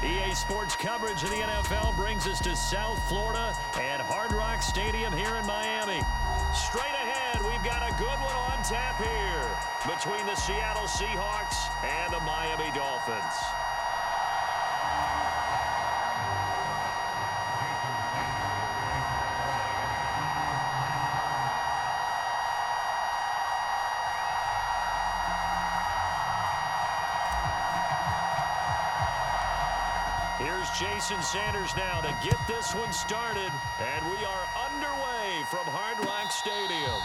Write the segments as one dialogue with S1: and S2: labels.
S1: EA Sports coverage of the NFL brings us to South Florida at Hard Rock Stadium here in Miami. Straight ahead, we've got a good one on tap here between the Seattle Seahawks and the Miami Dolphins. Here's Jason Sanders now to get this one started, and we are underway from Hard Rock Stadium.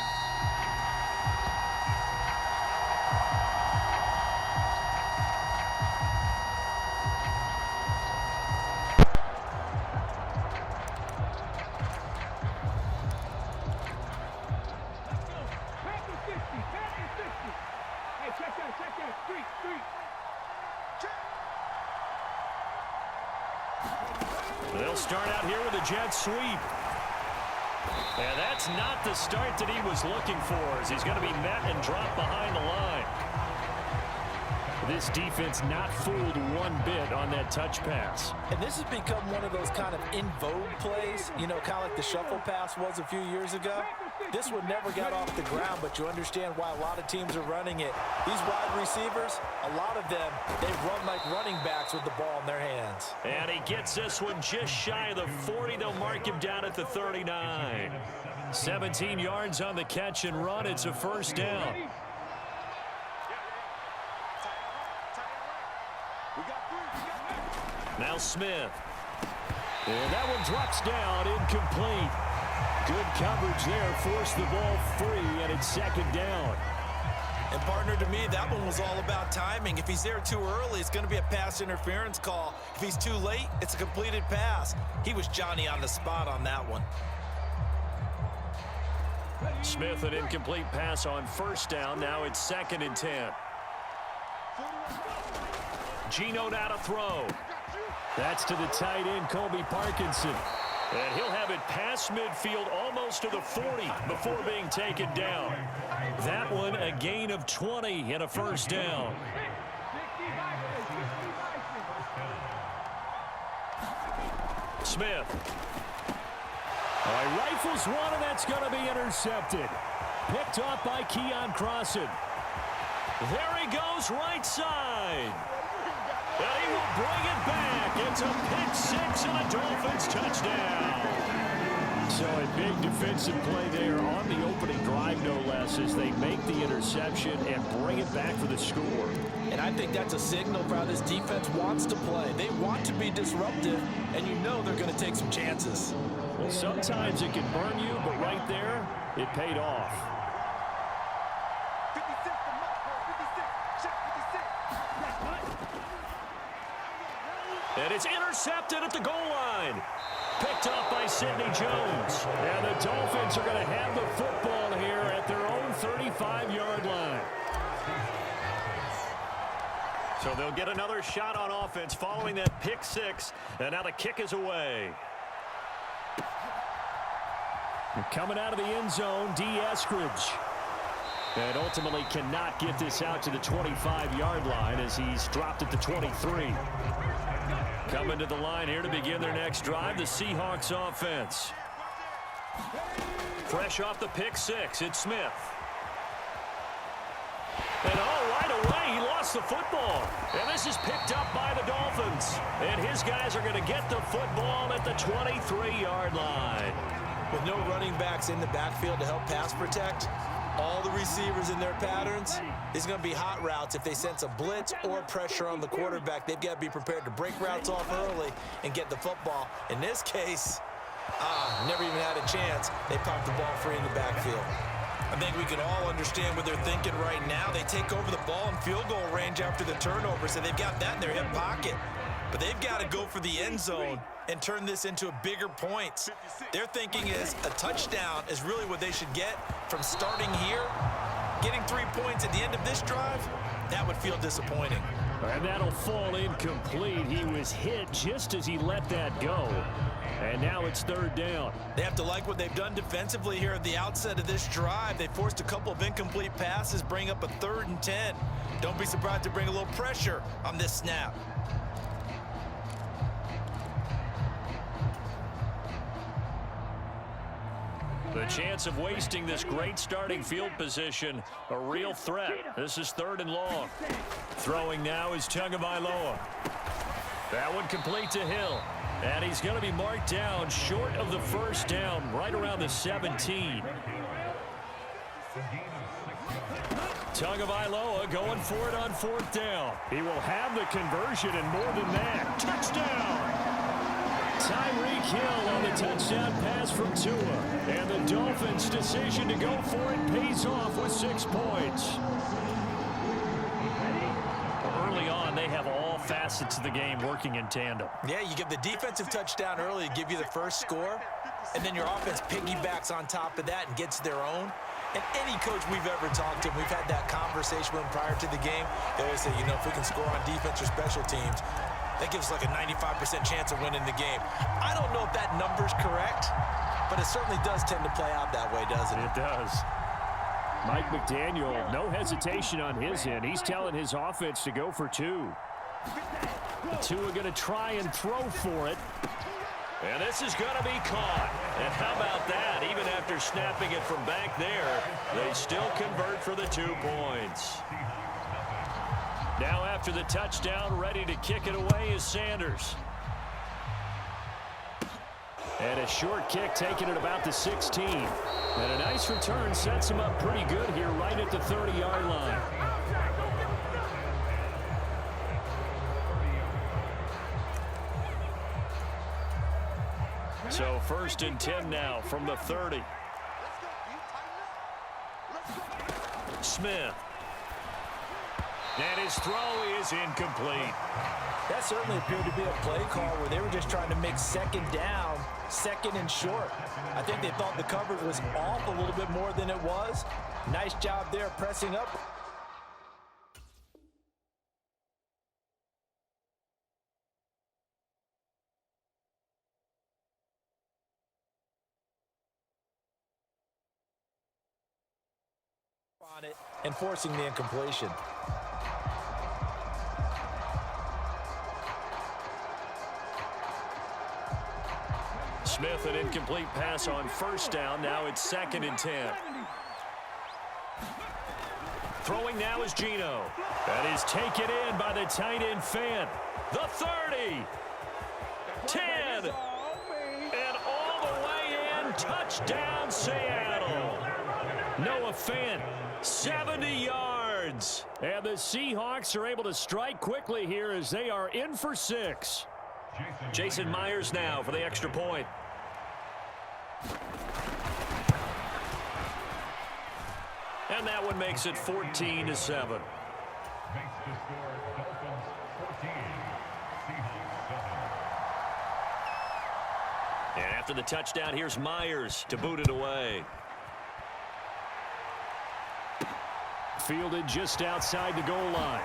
S1: They'll start out here with a jet sweep. And that's not the start that he was looking for, as he's going to be met and dropped behind the line. This defense not fooled one bit on that touch pass.
S2: And this has become one of those kind of in vogue plays, you know, kind of like the shuffle pass was a few years ago. This one never got off the ground, but you understand why a lot of teams are running it. These wide receivers, a lot of them, they run like running backs with the ball in their hands.
S1: And he gets this one just shy of the 40. They'll mark him down at the 39. 17 yards on the catch and run. It's a first down. Now Smith. And that one drops down, incomplete. Good coverage there, forced the ball free, and it's second down.
S2: And partner, to me, that one was all about timing. If he's there too early, it's going to be a pass interference call. If he's too late, it's a completed pass. He was Johnny on the spot on that one.
S1: Smith, an incomplete pass on first down. Now it's 2nd and 10. Geno now to throw. That's to the tight end, Colby Parkinson. And he'll have it past midfield almost to the 40 before being taken down. That one a gain of 20 and a first down. Smith. Rifles one, and that's going to be intercepted. Picked off by Keon Crossan. There he goes, right side. And he will bring it back. It's a pick six and a Dolphins touchdown. So a big defensive play there on the opening drive, no less, as they make the interception and bring it back for the score.
S2: And I think that's a signal for how this defense wants to play. They want to be disruptive, and you know they're going to take some chances.
S1: Well, sometimes it can burn you, but right there, it paid off. And it's intercepted at the goal line. Picked off by Sidney Jones. And the Dolphins are going to have the football here at their own 35-yard line. So they'll get another shot on offense following that pick six. And now the kick is away. And coming out of the end zone, D. Eskridge. And ultimately cannot get this out to the 25-yard line as he's dropped at the 23. Coming to the line here to begin their next drive, the Seahawks offense. Fresh off the pick six, it's Smith. And right away, he lost the football. And this is picked up by the Dolphins. And his guys are going to get the football at the 23-yard line.
S2: With no running backs in the backfield to help pass protect, all the receivers in their patterns, it's going to be hot routes. If they sense a blitz or pressure on the quarterback, they've got to be prepared to break routes off early and get the football. In this case, never even had a chance. They popped the ball free in the backfield. I think we can all understand what they're thinking right now. They take over the ball in field goal range after the turnover, so they've got that in their hip pocket. But they've got to go for the end zone and turn this into a bigger points. Their thinking is a touchdown is really what they should get from starting here. Getting 3 points at the end of this drive, that would feel disappointing.
S1: And that'll fall incomplete. He was hit just as he let that go. And now it's third down.
S2: They have to like what they've done defensively here at the outset of this drive. They forced a couple of incomplete passes, bring up a 3rd and 10. Don't be surprised to bring a little pressure on this snap.
S1: The chance of wasting this great starting field position, a real threat. This is 3rd and long. Throwing now is Tagovailoa. That one complete to Hill. And he's going to be marked down short of the first down, right around the 17. Tagovailoa going for it on 4th down. He will have the conversion and more than that. Touchdown! Tyreek Hill on the touchdown pass from Tua. And the Dolphins' decision to go for it pays off with 6 points. Early on, they have all facets of the game working in tandem.
S2: Yeah, you give the defensive touchdown early to give you the first score, and then your offense piggybacks on top of that and gets their own. And any coach we've ever talked to, we've had that conversation with them prior to the game. They always say, you know, if we can score on defense or special teams, that gives us like a 95% chance of winning the game. I don't know if that number's correct, but it certainly does tend to play out that way, doesn't it?
S1: It does. Mike McDaniel, no hesitation on his end. He's telling his offense to go for 2. Tua going to try and throw for it. And this is going to be caught. And how about that? Even after snapping it from back there, they still convert for the 2 points. Now after the touchdown, ready to kick it away is Sanders. And a short kick taken at about the 16. And a nice return sets him up pretty good here right at the 30-yard line. So 1st and 10 now from the 30. Smith. And his throw is incomplete.
S2: That certainly appeared to be a play call where they were just trying to make 2nd down, 2nd and short. I think they thought the coverage was off a little bit more than it was. Nice job there pressing up. On it and forcing the incompletion.
S1: Smith, an incomplete pass on 1st down. Now it's 2nd and 10. Throwing now is Geno. That is taken in by the tight end Fant. The 30. 10. And all the way in. Touchdown, Seattle. Noah Fant, 70 yards. And the Seahawks are able to strike quickly here as they are in for 6. Jason Myers now for the extra point. And that one makes it 14-7. And after the touchdown, here's Myers to boot it away. Fielded just outside the goal line.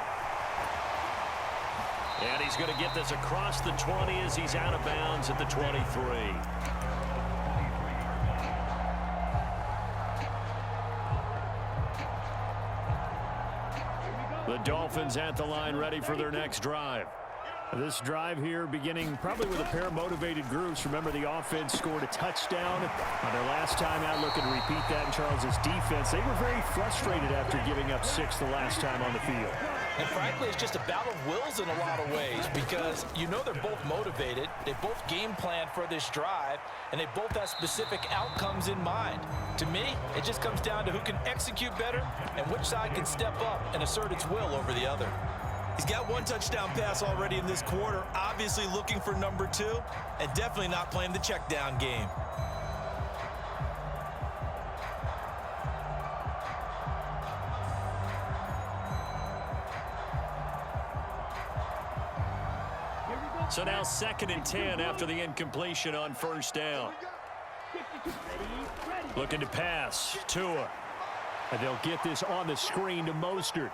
S1: And he's going to get this across the 20 as he's out of bounds at the 23. The Dolphins at the line ready for their next drive. This drive here beginning probably with a pair of motivated groups. Remember, the offense scored a touchdown on their last time out. Looking to repeat that in Charles's defense. They were very frustrated after giving up 6 the last time on the field.
S2: And frankly, it's just a battle of wills in a lot of ways because you know they're both motivated. They both game plan for this drive, and they both have specific outcomes in mind. To me, it just comes down to who can execute better and which side can step up and assert its will over the other. He's got 1 touchdown pass already in this quarter, obviously looking for number 2, and definitely not playing the check down game.
S1: So now 2nd and 10 after the incompletion on 1st down. Looking to pass. Tua. And they'll get this on the screen to Mostert.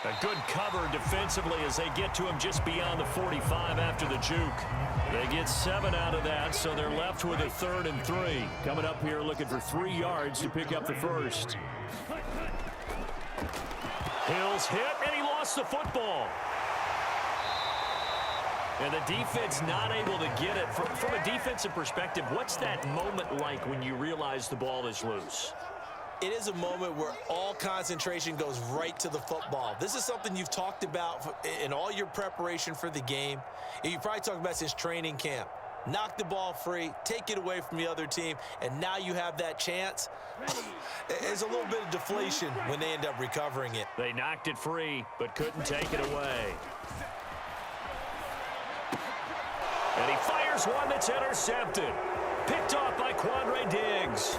S1: A good cover defensively as they get to him just beyond the 45 after the juke. They get 7 out of that, so they're left with a 3rd and 3. Coming up here looking for 3 yards to pick up the first. Hill's hit, and he lost the football. And the defense not able to get it. From a defensive perspective, what's that moment like when you realize the ball is loose?
S2: It is a moment where all concentration goes right to the football. This is something you've talked about in all your preparation for the game. You probably talked about since training camp. Knock the ball free, take it away from the other team, and now you have that chance. There's a little bit of deflation when they end up recovering it.
S1: They knocked it free, but couldn't take it away. And he fires one that's intercepted. Picked off by Quandre Diggs.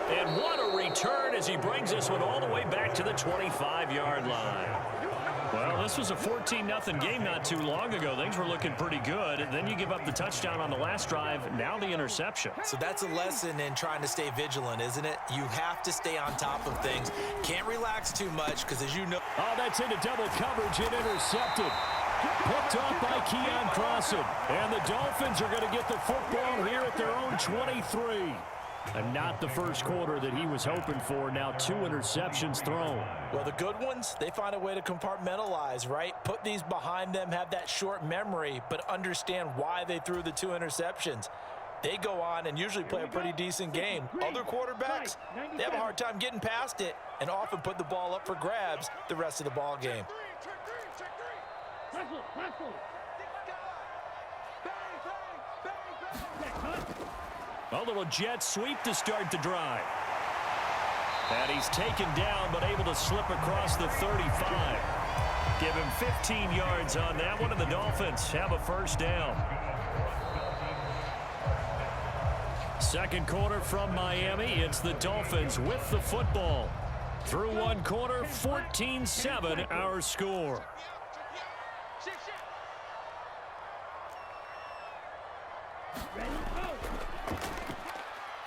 S1: And what a return as he brings this one all the way back to the 25-yard line.
S3: Well, this was a 14-0 game not too long ago. Things were looking pretty good. Then you give up the touchdown on the last drive. Now the interception.
S2: So that's a lesson in trying to stay vigilant, isn't it? You have to stay on top of things. Can't relax too much because, as you know...
S1: Oh, that's into double coverage and intercepted. Picked off by Keon Crossan. And the Dolphins are going to get the football here at their own 23. And not the first quarter that he was hoping for. Now 2 interceptions thrown.
S2: Well, the good ones, they find a way to compartmentalize, right? Put these behind them, have that short memory, but understand why they threw the 2 interceptions. They go on and usually play a pretty decent game. Other quarterbacks, they have a hard time getting past it and often put the ball up for grabs the rest of the ball game.
S1: A little jet sweep to start the drive. And he's taken down, but able to slip across the 35. Give him 15 yards on that one, and the Dolphins have a first down. Second quarter from Miami. It's the Dolphins with the football. Through one quarter, 14-7 our score.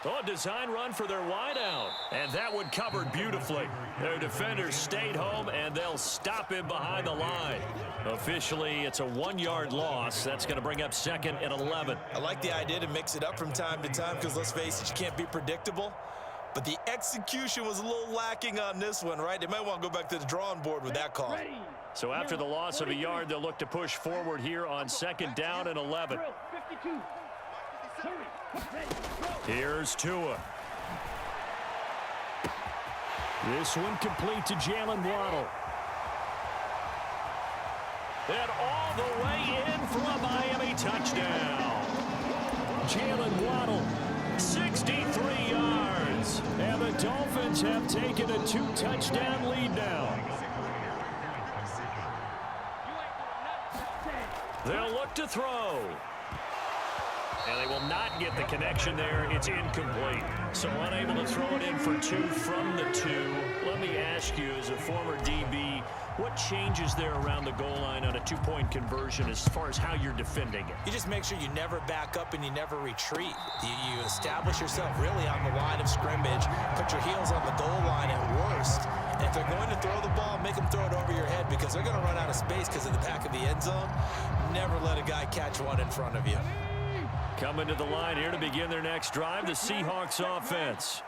S1: Oh, a design run for their wideout. And that one covered beautifully. Their defenders stayed home, and they'll stop him behind the line. Officially, it's a 1-yard loss. That's going to bring up second and 11.
S2: I like the idea to mix it up from time to time because, let's face it, you can't be predictable. But the execution was a little lacking on this one, right? They might want to go back to the drawing board with that call.
S1: So after the loss of a yard, they'll look to push forward here on second down and 11. Here's Tua. This one complete to Jalen Waddle. And all the way in for a Miami touchdown. Jalen Waddle, 63 yards. And the Dolphins have taken a 2-touchdown lead now. They'll look to throw. And they will not get the connection there. It's incomplete. So unable to throw it in for 2 from the 2. Let me ask you, as a former DB, what changes there around the goal line on a 2-point conversion as far as how you're defending it?
S2: You just make sure you never back up and you never retreat. You establish yourself really on the line of scrimmage, put your heels on the goal line at worst. And if they're going to throw the ball, make them throw it over your head because they're going to run out of space because of the back of the end zone. Never let a guy catch one in front of you.
S1: Coming to the line here to begin their next drive, the Seahawks offense.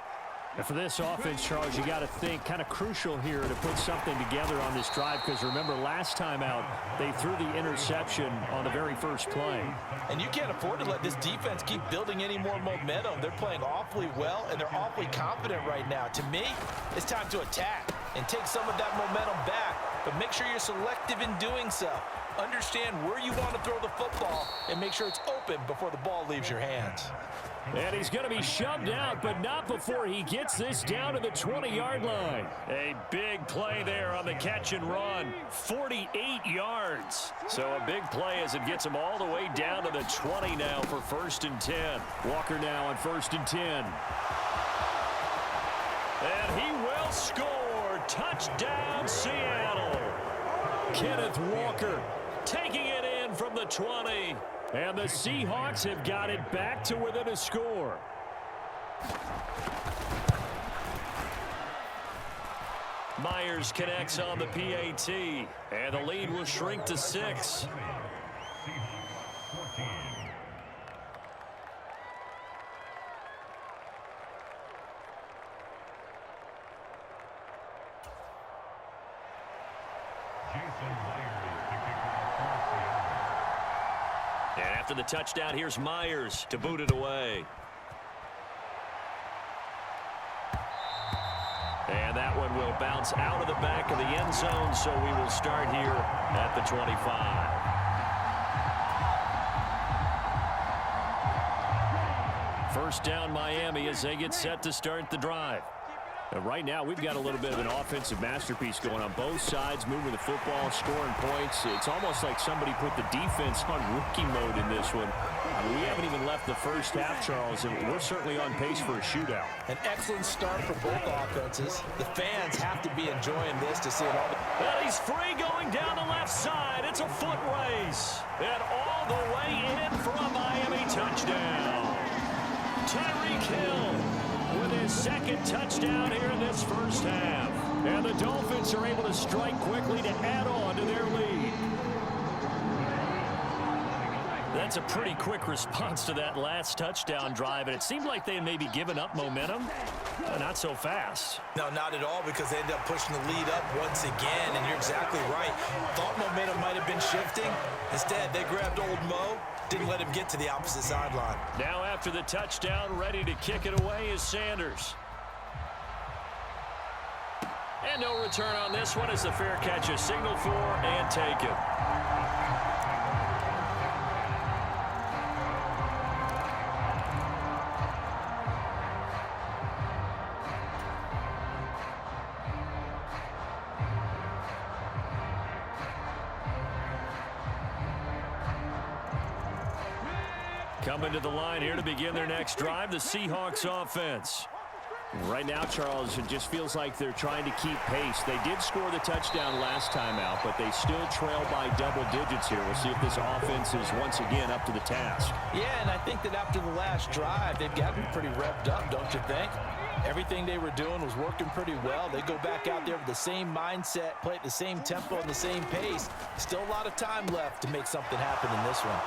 S1: And for this offense, Charles, you got to think kind of crucial here to put something together on this drive because remember last time out, they threw the interception on the very first play.
S2: And you can't afford to let this defense keep building any more momentum. They're playing awfully well, and they're awfully confident right now. To me, it's time to attack and take some of that momentum back, but make sure you're selective in doing so. Understand where you want to throw the football and make sure it's open before the ball leaves your hands.
S1: And he's going to be shoved out, but not before he gets this down to the 20-yard line. A big play there on the catch and run. 48 yards. So a big play as it gets him all the way down to the 20 now for 1st and 10. Walker now on 1st and 10. And he will score. Touchdown, Seattle. Kenneth Walker taking it in from the 20. And the Seahawks have got it back to within a score. Myers connects on the PAT. And the lead will shrink to 6. And after the touchdown, here's Myers to boot it away. And that one will bounce out of the back of the end zone, so we will start here at the 25. First down, Miami, as they get set to start the drive. Right now, we've got a little bit of an offensive masterpiece going on both sides, moving the football, scoring points. It's almost like somebody put the defense on rookie mode in this one. We haven't even left the first half, Charles, and we're certainly on pace for a shootout.
S2: An excellent start for both offenses. The fans have to be enjoying this to see it all.
S1: Well, he's free going down the left side. It's a foot race. And all the way in for a Miami touchdown. Tyreek Hill with his second touchdown here in this first half. And the Dolphins are able to strike quickly to add on to their lead. That's a pretty quick response to that last touchdown drive, and it seemed like they had maybe given up momentum. Not so fast.
S2: No, not at all, because they ended up pushing the lead up once again, and you're exactly right. Thought momentum might have been shifting. Instead, they grabbed old Mo, didn't let him get to the opposite sideline.
S1: Now after the touchdown, ready to kick it away is Sanders. And no return on this one as the fair catch is signaled for and taken. Coming to the line here to begin their next drive, the Seahawks offense. Right now, Charles, it just feels like they're trying to keep pace. They did score the touchdown last time out, but they still trail by double digits here. We'll see if this offense is once again up to the task.
S2: Yeah, and I think that after the last drive, they've gotten pretty revved up, don't you think? Everything they were doing was working pretty well. They go back out there with the same mindset, play at the same tempo and the same pace. Still a lot of time left to make something happen in this one.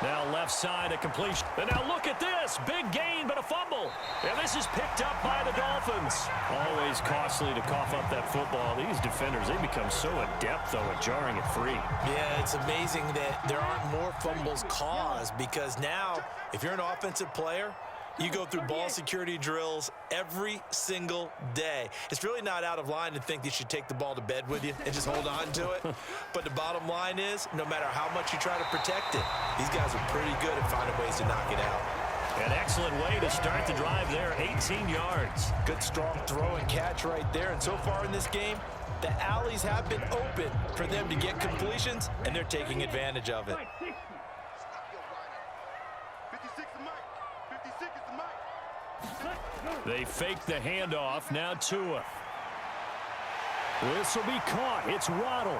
S1: Now left side, a completion. And now look at this. Big gain, but a fumble. And this is picked up by the Dolphins. Always costly to cough up that football. These defenders, they become so adept, though, at jarring it free.
S2: Yeah, it's amazing that there aren't more fumbles caused, because now, if you're an offensive player, you go through ball security drills every single day. It's really not out of line to think you should take the ball to bed with you and just hold on to it. But the bottom line is, no matter how much you try to protect it, these guys are pretty good at finding ways to knock it out.
S1: An excellent way to start the drive there, 18 yards.
S2: Good, strong throw and catch right there. And so far in this game, the alleys have been open for them to get completions, and they're taking advantage of it.
S1: They fake the handoff. Now Tua. This will be caught. It's Waddle.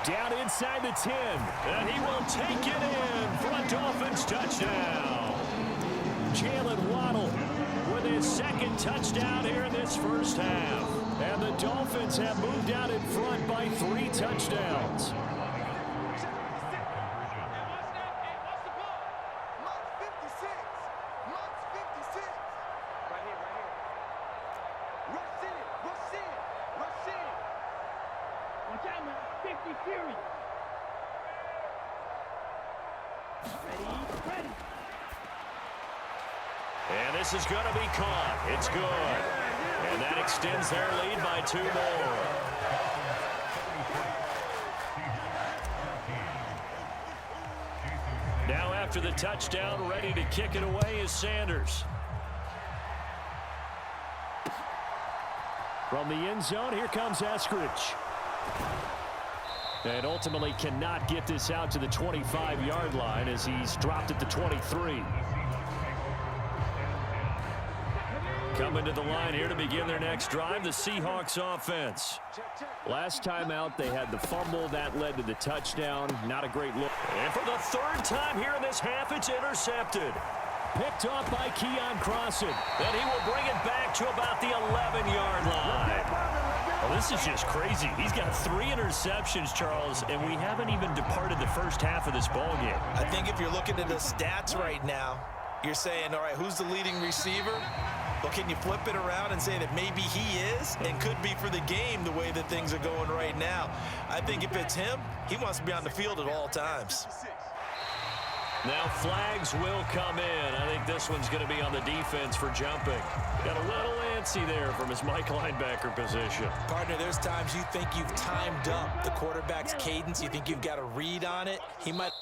S1: Down inside the 10. And he will take it in for a Dolphins touchdown. Jalen Waddle with his second touchdown here in this first half. And the Dolphins have moved out in front by 3 touchdowns. And this is going to be caught. It's good. And that extends their lead by 2 more. Now after the touchdown, ready to kick it away is Sanders. From the end zone, here comes Eskridge. And ultimately cannot get this out to the 25-yard line as he's dropped at the 23. Coming to the line here to begin their next drive, the Seahawks offense. Last time out, they had the fumble. That led to the touchdown. Not a great look. And for the 3rd time here in this half, it's intercepted. Picked off by Keon Crossan. And he will bring it back to about the 11-yard line. Well, this is just crazy. He's got 3 interceptions, Charles, and we haven't even departed the first half of this ballgame.
S2: I think if you're looking at the stats right now, you're saying, all right, who's the leading receiver? Well, can you flip it around and say that maybe he is and could be for the game the way that things are going right now? I think if it's him, he wants to be on the field at all times.
S1: Now flags will come in. I think this one's going to be on the defense for jumping. Got a little antsy there from his Mike linebacker position.
S2: Partner, there's times you think you've timed up the quarterback's cadence. You think you've got a read on it. He might